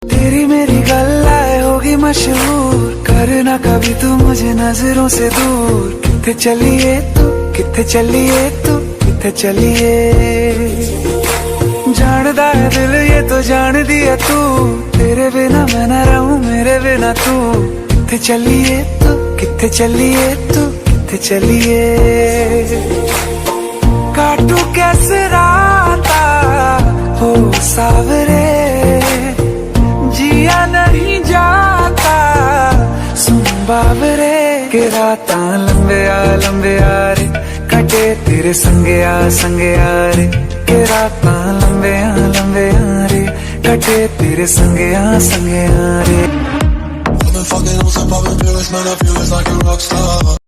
तेरी मेरी गल्लाए होगी मशहूर, करना कभी तू मुझे नजरों से दूर। किथे चलिए तू, किथे चलिए तू, किथे चलिए। जानदा है दिल ये तो जान दिया तू, तेरे बिना मैं न रहूं मेरे बिना तू। किथे चलिए तू, किथे चलिए तू, किथे चलिए। काटू कैसे राता हो सावरे, जिया नहीं जाता सुन बाबरे। के राता लंबे आ रे, कटे तेरे संगे आ रे। के राता लंबे आ रे, कटे तेरे संगे आ रे। I've been fucking on some poppin' feelings, man, I feel it's like a rock star.